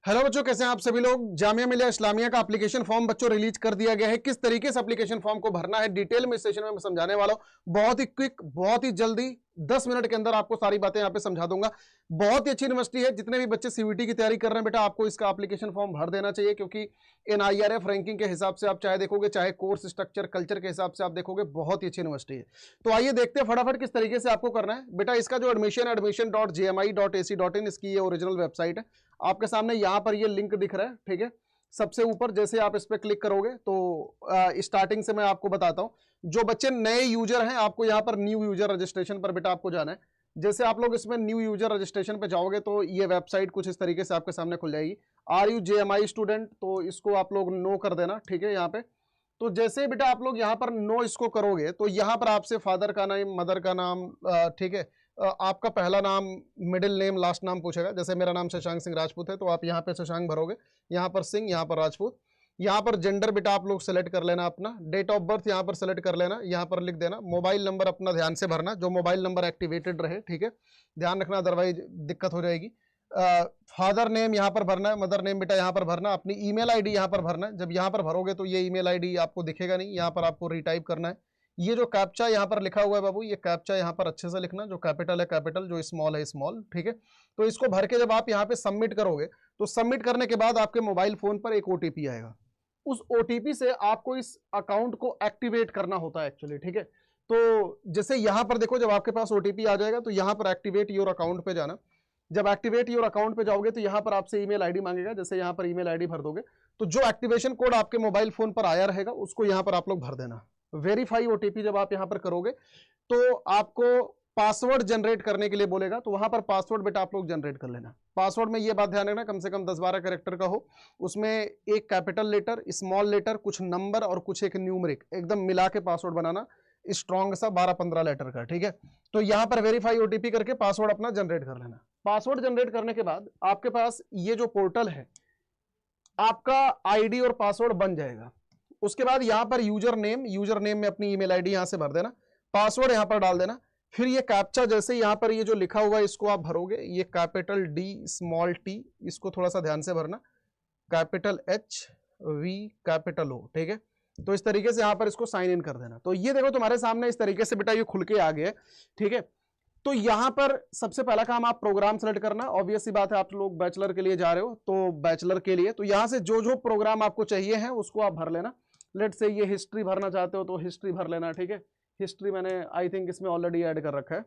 Hello बच्चों, कैसे हैं आप सभी लोग। जामिया मिलिया इस्लामिया का एप्लीकेशन फॉर्म बच्चों रिलीज कर दिया गया है। किस तरीके से एप्लीकेशन फॉर्म को भरना है डिटेल में इस सेशन में मैं समझाने वाला हूं। बहुत ही क्विक, बहुत ही जल्दी 10 मिनट के अंदर आपको सारी बातें यहां पे समझा दूंगा। बहुत ही अच्छी यूनिवर्सिटी है। जितने भी बच्चे सीवीटी की तैयारी कर रहे हैं बेटा, आपको इसका एप्लीकेशन फॉर्म भर देना चाहिए, क्योंकि एनआईआरएफ रैंकिंग के हिसाब से आप चाहे देखोगे, चाहे कोर्स स्ट्रक्चर कल्चर के हिसाब से आप देखोगे, बहुत ही अच्छी यूनिवर्सिटी है। तो आइए देखते हैं फटाफट किस तरीके से आपको करना है बेटा। इसका जो admission.jmi.ac.in इसकी ये ओरिजिनल वेबसाइट है। आपके सामने यहां पर ये लिंक दिख रहा है, ठीक है। सबसे ऊपर जैसे आप इस पर क्लिक करोगे तो स्टार्टिंग से मैं आपको बताता हूं। जो बच्चे नए यूजर हैं, आपको यहां पर न्यू यूजर रजिस्ट्रेशन पर बेटा आपको जाना है। जैसे आप लोग इसमें न्यू यूजर रजिस्ट्रेशन पे जाओगे तो ये वेबसाइट कुछ इस तरीके से आपके सामने खुल जाएगी। आर यू JMI स्टूडेंट, तो इसको आप लोग नो कर देना, ठीक है। यहाँ पे तो जैसे बेटा आप लोग यहाँ पर नो इसको करोगे तो यहाँ पर आपसे फादर का नाम, मदर का नाम, ठीक है, आपका पहला नाम, मिडिल नेम, लास्ट नाम पूछेगा। जैसे मेरा नाम शशांक सिंह राजपूत है तो आप यहाँ पे शशांक भरोगे, यहाँ पर सिंह, यहाँ पर राजपूत। यहाँ पर जेंडर बेटा आप लोग सेलेक्ट कर लेना अपना। डेट ऑफ बर्थ यहाँ पर सेलेक्ट कर लेना, यहाँ पर लिख देना। मोबाइल नंबर अपना ध्यान से भरना, जो मोबाइल नंबर एक्टिवेटेड रहे, ठीक है, ध्यान रखना, अदरवाइज दिक्कत हो जाएगी। फादर नेम यहाँ पर भरना है, मदर नेम बेटा यहाँ पर भरना, अपनी ईमेल आईडी यहाँ पर भरना है। जब यहाँ पर भरोगे तो ये ईमेल आईडी आपको दिखेगा नहीं, यहाँ पर आपको रिटाइप करना है। ये जो कैप्चा यहाँ पर लिखा हुआ है बाबू, ये कैप्चा यहाँ पर अच्छे से लिखना, जो कैपिटल है कैपिटल, जो स्मॉल है स्मॉल, ठीक है। तो इसको भर के जब आप यहाँ पे सबमिट करोगे तो सबमिट करने के बाद आपके मोबाइल फोन पर एक ओटीपी आएगा। उस ओटीपी से आपको इस अकाउंट को एक्टिवेट करना होता है एक्चुअली, ठीक है। तो जैसे यहाँ पर देखो, जब आपके पास ओटीपी आ जाएगा तो यहाँ पर एक्टिवेट योर अकाउंट पे जाना। जब एक्टिवेट योर अकाउंट पे जाओगे तो यहाँ पर आपसे ईमेल आईडी मांगेगा। जैसे यहाँ पर ईमेल आईडी भर दोगे तो जो एक्टिवेशन कोड आपके मोबाइल फोन पर आया रहेगा उसको यहाँ पर आप लोग भर देना। वेरीफाई ओटीपी जब आप यहाँ पर करोगे तो आपको पासवर्ड जनरेट करने के लिए बोलेगा, तो वहां पर पासवर्ड बेटा आप लोग जनरेट कर लेना। पासवर्ड में ये बात ध्यान रखना, कम से कम 10-12 कैरेक्टर का हो। उसमें एक कैपिटल लेटर, स्मॉल लेटर, कुछ नंबर और कुछ एक न्यूमरिक, एकदम मिला के पासवर्ड बनाना, स्ट्रॉन्ग सा 12-15 लेटर का, ठीक है। तो यहां पर वेरीफाई ओटीपी करके पासवर्ड अपना जनरेट कर लेना। पासवर्ड जनरेट करने के बाद आपके पास ये जो पोर्टल है, आपका आईडी और पासवर्ड बन जाएगा। उसके बाद यहां पर यूजर नेम में अपनी ईमेल आईडी यहां से भर देना, पासवर्ड यहां पर डाल देना। फिर ये कैप्चा जैसे यहां पर ये जो लिखा हुआ है इसको आप भरोगे, ये कैपिटल डी स्मॉल टी, इसको थोड़ा सा ध्यान से भरना, कैपिटल एच वी कैपिटल ओ, ठीक है। तो इस तरीके से यहां पर इसको साइन इन कर देना। तो ये देखो तुम्हारे सामने इस तरीके से बेटा ये खुल के आ गया, ठीक है। तो यहां पर सबसे पहला काम आप प्रोग्राम सेलेक्ट करना। ऑब्वियस सी बात है, आप लोग बैचलर के लिए जा रहे हो तो बैचलर के लिए तो यहां से जो जो प्रोग्राम आपको चाहिए है उसको आप भर लेना। लेट से ये हिस्ट्री भरना चाहते हो तो हिस्ट्री भर लेना, ठीक है। हिस्ट्री मैंने आई थिंक इसमें ऑलरेडी ऐड कर रखा है,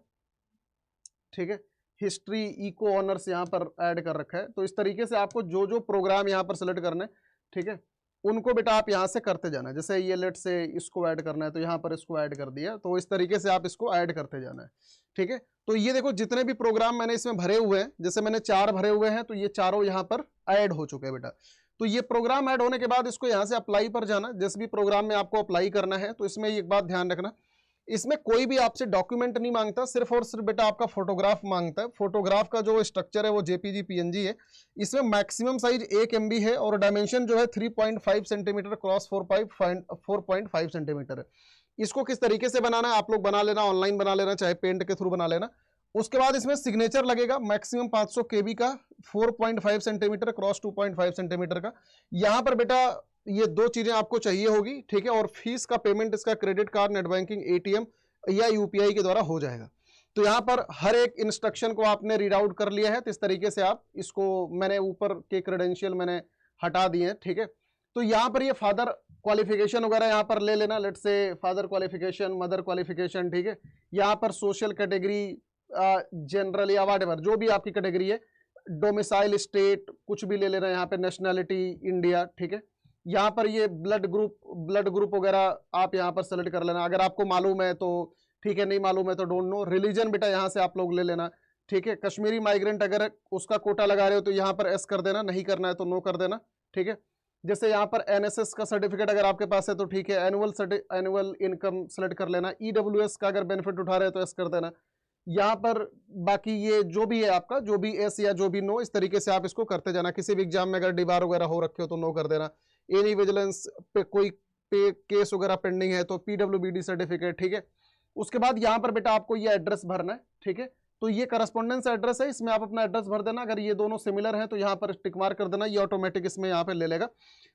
ठीक है। हिस्ट्री इको ऑनर्स यहाँ पर ऐड कर रखा है। तो इस तरीके से आपको जो जो प्रोग्राम यहाँ पर सेलेक्ट करना है, ठीक है, उनको बेटा आप यहाँ से करते जाना। जैसे ये लेट से इसको ऐड करना है तो यहाँ पर इसको ऐड कर दिया, तो इस तरीके से आप इसको ऐड करते जाना है, ठीक है। तो ये देखो जितने भी प्रोग्राम मैंने इसमें भरे हुए हैं, जैसे मैंने 4 भरे हुए हैं तो ये चारों यहाँ पर ऐड हो चुके हैं बेटा। तो ये प्रोग्राम ऐड होने के बाद इसको यहाँ से अप्लाई पर जाना। जिस भी प्रोग्राम में आपको अप्लाई करना है तो इसमें एक बात ध्यान रखना, इसमें कोई भी आपसे डॉक्यूमेंट नहीं मांगता, सिर्फ और सिर्फ बेटा आपका फोटोग्राफ मांगता है। फोटोग्राफ का जो स्ट्रक्चर है वो जेपीजी पीएनजी है। इसमें मैक्सिमम साइज 1 MB है और डायमेंशन जो है 3.5 सेंटीमीटर क्रॉस 4.5 सेंटीमीटर है। इसको किस तरीके से बनाना है आप लोग बना लेना, ऑनलाइन बना लेना, चाहे पेंट के थ्रू बना लेना। उसके बाद इसमें सिग्नेचर लगेगा मैक्सिमम 500 KB का, 4.5 सेंटीमीटर क्रॉस 2.5 सेंटीमीटर का। यहां पर बेटा ये 2 चीजें आपको चाहिए होगी, ठीक है। और फीस का पेमेंट इसका credit card, net banking, ATM या UPI के द्वारा हो जाएगा। तो यहां पर हर एक इंस्ट्रक्शन को आपने रीड आउट कर लिया है, तो इस तरीके से आप इसको, मैंने ऊपर के क्रेडेंशियल मैंने हटा दिए हैं, ठीक है। तो यहां पर ये फादर क्वालिफिकेशन वगैरह यहां पर ले लेना। लेट से फादर क्वालिफिकेशन, मदर क्वालिफिकेशन, ठीक है। यहां पर सोशल कैटेगरी, जनरल या वॉट एवर जो भी आपकी कैटेगरी है, डोमिसाइल स्टेट कुछ भी ले लेना। यहाँ पे नेशनैलिटी इंडिया, ठीक है। यहाँ पर ये ब्लड ग्रुप वगैरह आप यहाँ पर सेलेक्ट कर लेना, अगर आपको मालूम है तो ठीक है, नहीं मालूम है तो डोंट नो। रिलीजन बेटा यहाँ से आप लोग ले लेना, ठीक है। कश्मीरी माइग्रेंट अगर उसका कोटा लगा रहे हो तो यहाँ पर एस कर देना, नहीं करना है तो नो कर देना, ठीक है। जैसे यहाँ पर NSS का सर्टिफिकेट अगर आपके पास है तो ठीक है, एनुअल इनकम सेलेक्ट कर लेना। EWS का अगर बेनिफिट उठा रहे हो तो एस कर देना। यहाँ पर बाकी ये जो भी है आपका, जो भी एस या जो भी नो, इस तरीके से आप इसको करते जाना। किसी भी एग्जाम में अगर डीबार वगैरह हो रखे हो तो नो कर देना। एनी विजिलेंस पे कोई पे केस वगैरह पेंडिंग है तो PWBD सर्टिफिकेट, ठीक है। उसके बाद यहाँ पर बेटा आपको ये एड्रेस भरना है, ठीक है। तो ये करस्पॉन्डेंस एड्रेस है, इसमें आप अपना एड्रेस भर देना। अगर ये दोनों सिमिलर हैं तो यहाँ पर टिक मार्क कर देना, ये ऑटोमेटिक इसमें यहाँ पे ले लेगा।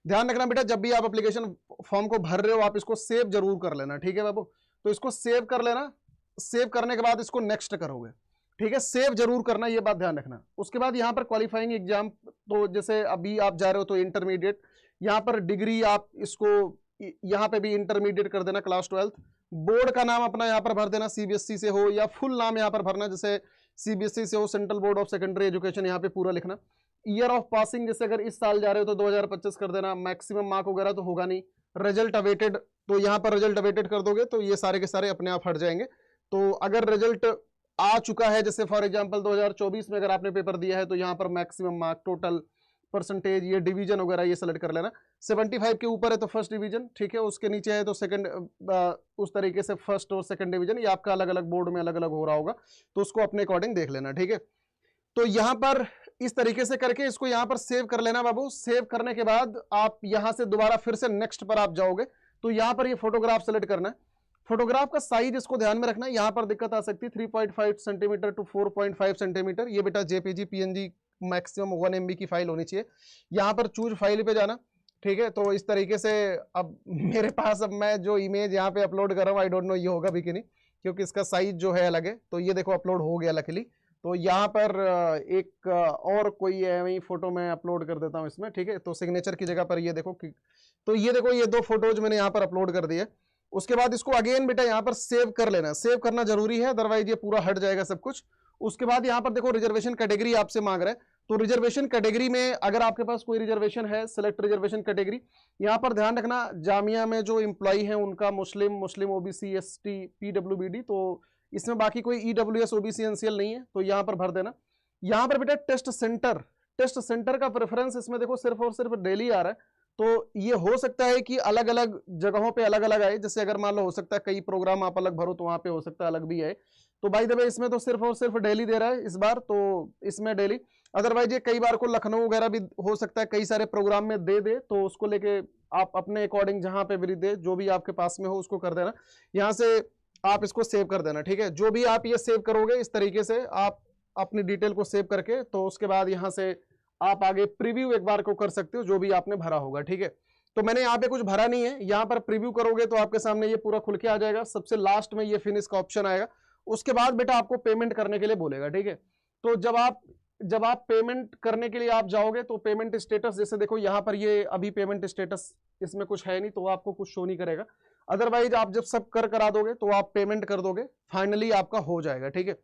ध्यान रखना बेटा, जब भी आप एप्लीकेशन फॉर्म को भर रहे हो आप इसको सेव जरूर कर लेना, ठीक है बाबू। तो इसको सेव कर लेना, सेव करने के बाद इसको नेक्स्ट करोगे, ठीक है, सेव जरूर करना, ये बात ध्यान रखना। उसके बाद यहाँ पर क्वालिफाइंग एग्जाम, तो जैसे अभी आप जा रहे हो तो इंटरमीडिएट, यहाँ पर डिग्री आप इसको यहाँ पे भी इंटरमीडिएट कर देना, क्लास 12th। बोर्ड का नाम अपना यहाँ पर भर देना, सीबीएसई से हो या फुल नाम यहाँ पर भरना, जैसे सीबीएसई से हो central board of secondary education, यहाँ पे पूरा लिखना। ईयर ऑफ पासिंग, जैसे अगर इस साल जा रहे हो तो 2025 कर देना। मैक्सिमम मार्क वगैरह तो होगा नहीं। रिजल्ट अवेटेड, तो यहाँ पर रिजल्ट अवेटेड कर दोगे तो ये सारे के सारे अपने आप हट जाएंगे। तो अगर रिजल्ट आ चुका है, जैसे फॉर एग्जांपल 2024 में अगर आपने पेपर दिया है तो यहाँ पर मैक्सिमम मार्क, टोटल परसेंटेज, ये डिवीजन वगैरह ये सेलेक्ट कर लेना। 75 के ऊपर है तो फर्स्ट डिवीजन, ठीक है, उसके नीचे है तो सेकंड, उस तरीके से फर्स्ट और सेकंड डिवीजन, ये आपका अलग अलग बोर्ड में अलग अलग हो रहा होगा, तो उसको अपने अकॉर्डिंग देख लेना, ठीक है। तो यहाँ पर इस तरीके से करके इसको यहाँ पर सेव कर लेना बाबू। सेव करने के बाद आप यहाँ से दोबारा फिर से नेक्स्ट पर आप जाओगे तो यहाँ पर ये फोटोग्राफ सेलेक्ट करना है। फोटोग्राफ का साइज इसको ध्यान में रखना है, यहाँ पर दिक्कत आ सकती है 3.5 सेंटीमीटर टू 4.5 सेंटीमीटर। ये बेटा जेपीजी पीएनजी मैक्सिमम 1 MB की फाइल होनी चाहिए। यहाँ पर चूज फाइल पे जाना, ठीक है। तो इस तरीके से अब मेरे पास, अब मैं जो इमेज यहाँ पे अपलोड कर रहा हूँ, आई डोंट नो ये होगा भी कि नहीं, क्योंकि इसका साइज जो है अलग है। तो ये देखो अपलोड हो गया लकीली। तो यहाँ पर एक और कोई है, वही फोटो मैं अपलोड कर देता हूँ इसमें, ठीक है। तो सिग्नेचर की जगह पर ये देखो तो ये देखो ये 2 फोटोज मैंने यहाँ पर अपलोड कर दिए। उसके बाद इसको अगेन बेटा यहाँ पर सेव कर लेना, सेव करना जरूरी है, अदरवाइज ये पूरा हट जाएगा सब कुछ। उसके बाद यहाँ पर देखो रिजर्वेशन कैटेगरी आपसे मांग रहा है, तो रिजर्वेशन कैटेगरी में अगर आपके पास कोई रिजर्वेशन है, सिलेक्ट रिजर्वेशन कैटेगरी। यहाँ पर ध्यान रखना, जामिया में जो एम्प्लॉय है उनका मुस्लिम ओबीसी एसटी पीडब्ल्यूबीडी, तो इसमें बाकी कोई ईडब्ल्यूएस ओबीसी एनसीएल नहीं है, तो यहाँ पर भर देना। यहाँ पर बेटा टेस्ट सेंटर का प्रेफरेंस इसमें देखो सिर्फ और सिर्फ दिल्ली आ रहा है। तो ये हो सकता है कि अलग अलग जगहों पे अलग अलग आए, जैसे अगर मान लो हो सकता है कई प्रोग्राम आप अलग भरो तो वहां पे हो सकता है अलग भी आए। तो बाय द वे इसमें तो सिर्फ और सिर्फ दिल्ली दे रहा है इस बार, तो इसमें दिल्ली। अदरवाइज ये कई बार को लखनऊ वगैरह भी हो सकता है, कई सारे प्रोग्राम में दे, तो उसको लेके आप अपने अकॉर्डिंग जहां पे भी दे, जो भी आपके पास में हो उसको कर देना। यहाँ से आप इसको सेव कर देना, ठीक है। जो भी आप ये सेव करोगे इस तरीके से आप अपनी डिटेल को सेव करके, तो उसके बाद यहाँ से आप आगे प्रीव्यू एक बार को कर सकते हो जो भी आपने भरा होगा, ठीक है। तो मैंने यहाँ पे कुछ भरा नहीं है, यहाँ पर प्रीव्यू करोगे तो आपके सामने ये पूरा खुल के आ जाएगा। सबसे लास्ट में ये फिनिश का ऑप्शन आएगा, उसके बाद बेटा आपको पेमेंट करने के लिए बोलेगा, ठीक है। तो जब आप पेमेंट करने के लिए आप जाओगे तो पेमेंट स्टेटस, जैसे देखो यहाँ पर ये अभी पेमेंट स्टेटस इसमें कुछ है नहीं, तो आपको कुछ शो नहीं करेगा। अदरवाइज आप जब सब करा दोगे तो आप पेमेंट कर दोगे, फाइनली आपका हो जाएगा, ठीक है।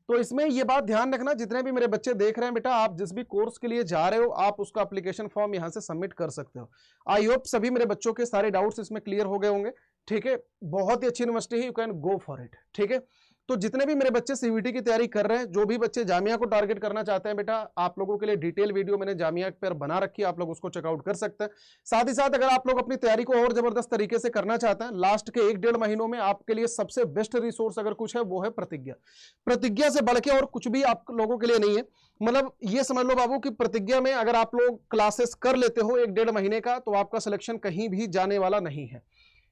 तो इसमें ये बात ध्यान रखना, जितने भी मेरे बच्चे देख रहे हैं बेटा, आप जिस भी कोर्स के लिए जा रहे हो आप उसका एप्लीकेशन फॉर्म यहां से सबमिट कर सकते हो। आई होप सभी मेरे बच्चों के सारे डाउट्स इसमें क्लियर हो गए होंगे, ठीक है। बहुत ही अच्छी यूनिवर्सिटी है, you can go for it, ठीक है। तो जितने भी मेरे बच्चे सीवीटी की तैयारी कर रहे हैं, जो भी बच्चे जामिया को टारगेट करना चाहते हैं बेटा, आप लोगों के लिए डिटेल वीडियो मैंने जामिया पर बना रखी है, आप लोग उसको चेकआउट कर सकते हैं। साथ ही साथ अगर आप लोग अपनी तैयारी को और जबरदस्त तरीके से करना चाहते हैं, लास्ट के 1-1.5 महीनों में आपके लिए सबसे बेस्ट रिसोर्स अगर कुछ है वो है प्रतिज्ञा से बढ़ के और कुछ भी आप लोगों के लिए नहीं है। मतलब ये समझ लो बाबू कि प्रतिज्ञा में अगर आप लोग क्लासेस कर लेते हो 1-1.5 महीने का, तो आपका सिलेक्शन कहीं भी जाने वाला नहीं है।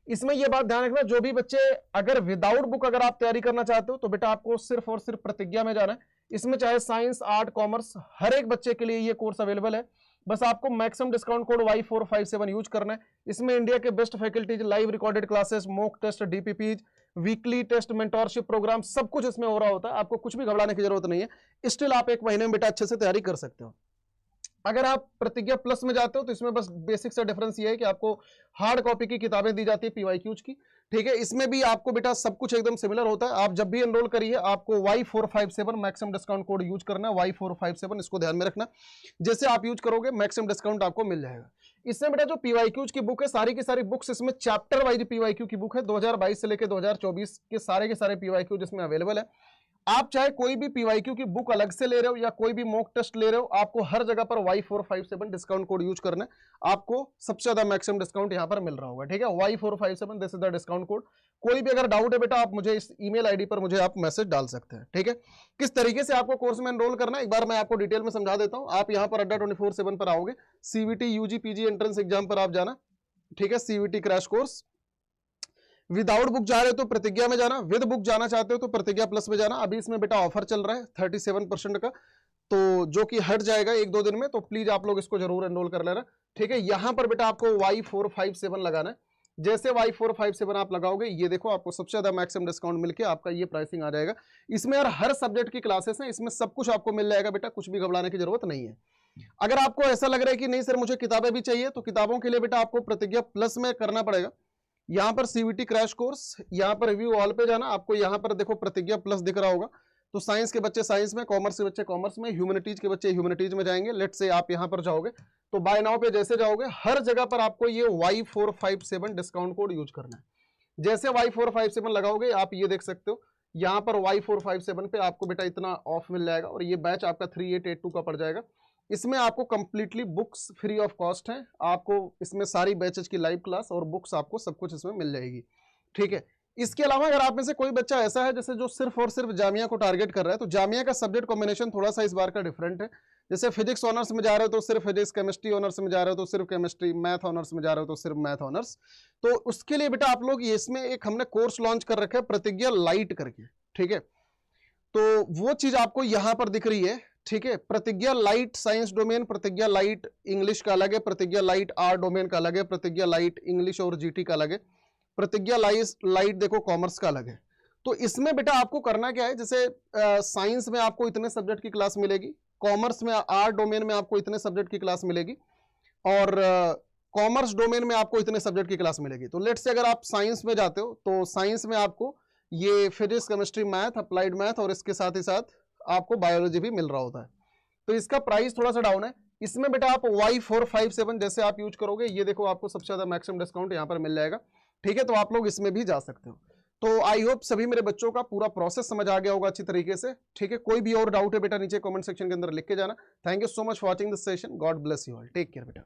इसमें यह बात ध्यान रखना, जो भी बच्चे अगर विदाउट बुक अगर आप तैयारी करना चाहते हो तो बेटा आपको सिर्फ और सिर्फ प्रतिज्ञा में जाना है। इसमें चाहे साइंस, आर्ट, कॉमर्स, हर एक बच्चे के लिए ये कोर्स अवेलेबल है। बस आपको maximum discount code Y457 use करना है। इसमें इंडिया के best faculties, live recorded classes, mock test, DPPs, weekly test, mentorship programme, सब कुछ इसमें हो रहा होता है। आपको कुछ भी घबराने की जरूरत नहीं है। स्टिल आप 1 महीने में बेटा अच्छे से तैयारी कर सकते हो। अगर आप प्रतिज्ञा प्लस में जाते हो तो इसमें बस बेसिक सा डिफरेंस ये है कि आपको हार्ड कॉपी की किताबें दी जाती है पीवाईक्यूज की, ठीक है। इसमें भी आपको बेटा सब कुछ एकदम सिमिलर होता है। आप जब भी एनरोल करिए आपको Y457 maximum discount code use करना है, Y457, इसको ध्यान में रखना। जैसे आप यूज करोगे मैक्सिमम डिस्काउंट आपको मिल जाएगा। इसमें बेटा जो पीवाईक्यूज की बुक है, सारी की सारी बुक्स इसमें चैप्टर वाइज पीवाईक्यू की बुक है। 2022 से लेकर 2024 के सारे पीवाईक्यू जिसमें अवेलेबल है। आप चाहे कोई भी पीवाईक्यू की बुक अलग से ले रहे हो या कोई भी मॉक टेस्ट ले रहे हो, आपको हर जगह पर Y457 डिस्काउंट कोड यूज करना है। आपको सबसे ज्यादा मैक्सिमम डिस्काउंट यहां पर मिल रहा होगा, ठीक है। Y457, this is the discount code. कोई भी अगर डाउट है बेटा, आप मुझे इस ईमेल आईडी पर मुझे आप मैसेज डाल सकते हैं, ठीक है। किस तरीके से आपको कोर्स में एनरोल करना है एक बार मैं आपको डिटेल में समझा देता हूं। आप यहाँ पर अड्डा 24/7 पर आओगे, CUET, UG, PG entrance exam पर आप जाना, ठीक है। CUET crash course, without book जा रहे हो तो प्रतिज्ञा में जाना, विद बुक जाना चाहते हो तो प्रतिज्ञा प्लस में जाना। अभी इसमें बेटा ऑफर चल रहा है 37% का, तो जो कि हट जाएगा 1-2 दिन में, तो प्लीज आप लोग इसको जरूर एनरोल कर लेना, ठीक है। यहां पर बेटा आपको Y457 लगाना है। जैसे Y457 आप लगाओगे, ये देखो आपको सबसे ज्यादा मैक्सिमम डिस्काउंट मिलके आपका ये प्राइसिंग आ जाएगा। इसमें यार हर सब्जेक्ट की क्लासेस हैं, इसमें सब कुछ आपको मिल जाएगा बेटा, कुछ भी घबराने की जरूरत नहीं है। अगर आपको ऐसा लग रहा है कि नहीं सर मुझे किताबें भी चाहिए, तो किताबों के लिए बेटा आपको प्रतिज्ञा प्लस में करना पड़ेगा। यहाँ पर सीवीटी क्रैश कोर्स, यहाँ पर रिव्यू ऑल पे जाना, आपको यहाँ पर देखो प्रतिज्ञा प्लस दिख रहा होगा, तो साइंस के बच्चे साइंस में, कॉमर्स के बच्चे कॉमर्स में, ह्यूमैनिटीज के बच्चे ह्यूमैनिटीज में जाएंगे। लेट से आप यहाँ पर जाओगे तो बाय नाउ पे जैसे जाओगे, हर जगह पर आपको ये Y457 डिस्काउंट कोड यूज करना है। जैसे Y457 लगाओगे, आप ये देख सकते हो यहाँ पर Y457 पे आपको बेटा इतना ऑफ मिल जाएगा, और ये बैच आपका 3882 का पड़ जाएगा। इसमें आपको completely books free of cost है, आपको इसमें सारी बैचेज की लाइव क्लास और बुक्स आपको सब कुछ इसमें मिल जाएगी, ठीक है। इसके अलावा अगर आप में से कोई बच्चा ऐसा है जैसे जो सिर्फ और सिर्फ जामिया को टारगेट कर रहा है, तो जामिया का सब्जेक्ट कॉम्बिनेशन थोड़ा सा इस बार का डिफरेंट है। जैसे फिजिक्स ऑनर्स में जा रहे हो तो सिर्फ फिजिक्स, केमिस्ट्री ऑनर्स में जा रहे हो तो सिर्फ केमिस्ट्री, मैथ ऑनर्स में जा रहे हो तो सिर्फ मैथ ऑनर्स, तो उसके लिए बेटा आप लोग इसमें एक हमने कोर्स लॉन्च कर रखा है प्रतिज्ञा लाइट करके, ठीक है। तो वो चीज आपको यहाँ पर दिख रही है, ठीक है। प्रतिज्ञा लाइट साइंस डोमेन, प्रतिज्ञा लाइट इंग्लिश का अलग है, प्रतिज्ञा लाइट आर्ट डोमेन का अलग है, प्रतिज्ञा लाइट इंग्लिश और जीटी का अलग है, प्रतिज्ञा लाइट देखो कॉमर्स का अलग है। तो इसमें बेटा आपको करना क्या है, जैसे साइंस में आपको इतने सब्जेक्ट की क्लास मिलेगी, कॉमर्स में आर्ट डोमेन में आपको इतने सब्जेक्ट की क्लास मिलेगी, और कॉमर्स डोमेन में आपको इतने सब्जेक्ट की क्लास मिलेगी। तो लेट्स से अगर आप साइंस में जाते हो तो साइंस में आपको ये physics, chemistry, math, applied math और इसके साथ ही साथ आपको बायोलॉजी भी मिल रहा होता है। तो इसका प्राइस थोड़ा सा डाउन है। इसमें बेटा आप Y457 जैसे आप यूज करोगे, ये देखो आपको सबसे ज्यादा मैक्सिमम डिस्काउंट यहाँ पर मिल जाएगा, ठीक है। तो आप लोग इसमें भी जा सकते हो। तो आई होप सभी मेरे बच्चों का पूरा प्रोसेस समझ आ गया होगा अच्छी तरीके से, ठीक है। कोई भी और डाउट है बेटा नीचे कमेंट सेक्शन के अंदर लिख के जाना। Thank you so much for watching this session. God bless you all, take care बेटा।